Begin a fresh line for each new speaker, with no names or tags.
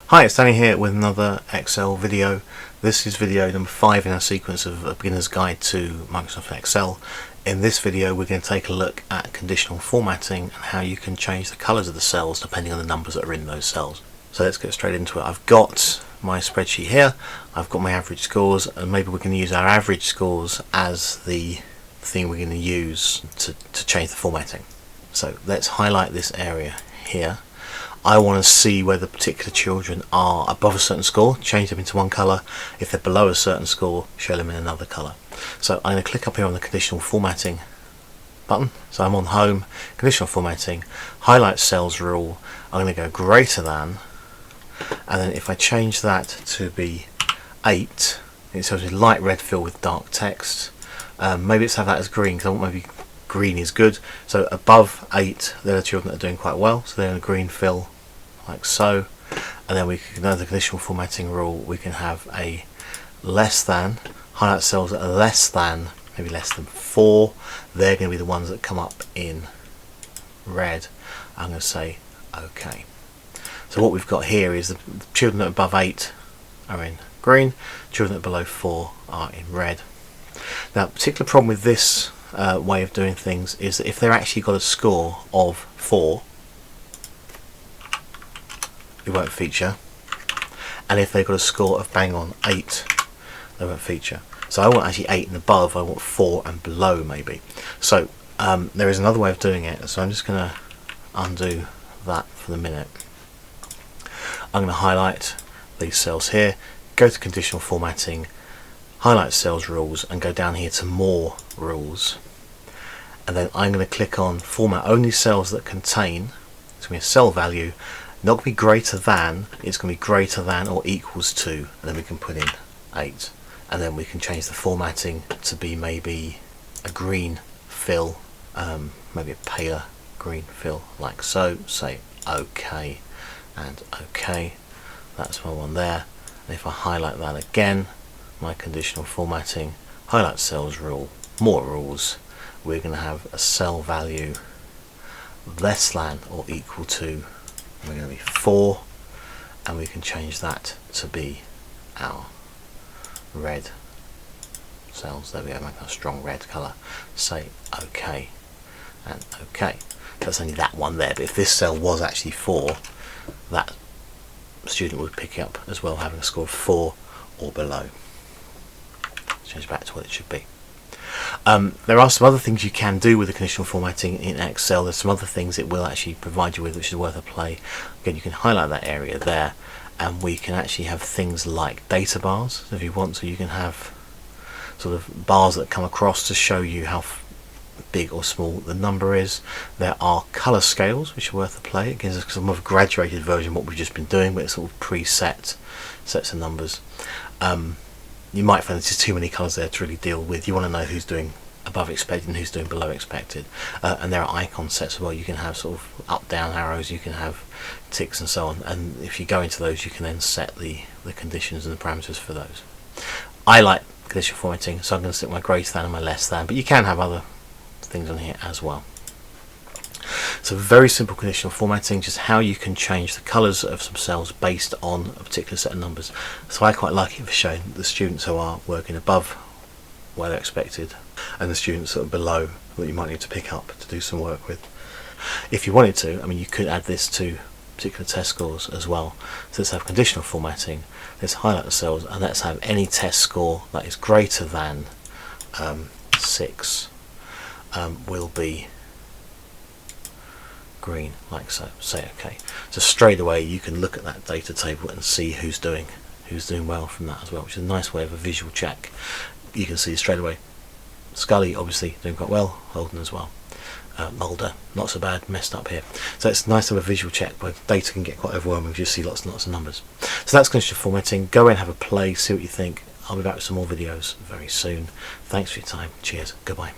Hi, it's Danny here with another Excel video. This is video number 5 in our sequence of a beginner's guide to Microsoft Excel. In this video we're going to take a look at conditional formatting and how you can change the colours of the cells depending on the numbers that are in those cells. So let's get straight into it. I've got my spreadsheet here, I've got my average scores, and maybe we can use our average scores as the thing we're going to use to change the formatting. So let's highlight this area here. I want to see whether particular children are above a certain score, change them into one colour. If they're below a certain score, show them in another colour. So I'm going to click up here on the conditional formatting button. So I'm on home, conditional formatting, highlight cells rule. I'm going to go greater than, and then if I change that to be 8, it tells me light red fill with dark text. Maybe let's have that as green, because I want maybe green is good. So above 8, there are children that are doing quite well, so they're in a green fill like so. And then we can, under the conditional formatting rule, we can have a less than, highlight cells that are less than, maybe less than 4. They're going to be the ones that come up in red. I'm going to say OK. So what we've got here is the children that are above 8 are in green, children that are below 4 are in red. Now, the particular problem with this way of doing things is that if they're actually got a score of 4, it won't feature, and if they've got a score of bang on 8, they won't feature. So I want actually 8 and above, I want 4 and below maybe. So there is another way of doing it, so I'm just going to undo that for the minute. I'm going to highlight these cells here, go to conditional formatting, highlight cells rules, and go down here to more rules, and then I'm going to click on format only cells that contain, it's going to be a cell value, not going to be greater than, it's going to be greater than or equals to, and then we can put in 8, and then we can change the formatting to be maybe a green fill, maybe a paler green fill like so. Say OK and OK. That's my one there, and if I highlight that again, my conditional formatting, highlight cells rule, more rules, we're going to have a cell value less than or equal to, we're going to be 4, and we can change that to be our red cells. There we go, make a strong red colour. Say OK and OK. That's only that one there, but if this cell was actually 4, that student would pick it up as well, having a score of 4 or below. Change back to what it should be. There are some other things you can do with the conditional formatting in Excel. There's some other things it will actually provide you with, which is worth a play. Again, you can highlight that area there, and we can actually have things like data bars if you want. So you can have sort of bars that come across to show you how big or small the number is. There are colour scales which are worth a play. It gives us some of a graduated version of what we've just been doing, but it's sort of preset sets of numbers. You might find there's just too many colours there to really deal with. You want to know who's doing above expected and who's doing below expected. And there are icon sets as well. You can have sort of up down arrows, you can have ticks and so on, and if you go into those you can then set the conditions and the parameters for those. I like conditional formatting, so I'm going to stick my greater than and my less than, but you can have other things on here as well. So very simple conditional formatting, just how you can change the colours of some cells based on a particular set of numbers. So I quite like it for showing the students who are working above where they're expected, and the students that are below that you might need to pick up to do some work with. If you wanted to, I mean, you could add this to particular test scores as well. So let's have conditional formatting, let's highlight the cells, and let's have any test score that is greater than 6 will be green like so. Say OK. So straight away you can look at that data table and see who's doing well from that as well, which is a nice way of a visual check. You can see straight away Scully obviously doing quite well, Holden as well, Mulder not so bad, messed up here. So it's nice to have a visual check, but data can get quite overwhelming if you see lots and lots of numbers. So that's conditional formatting. Go in, have a play, see what you think. I'll be back with some more videos very soon. Thanks for your time. Cheers. Goodbye.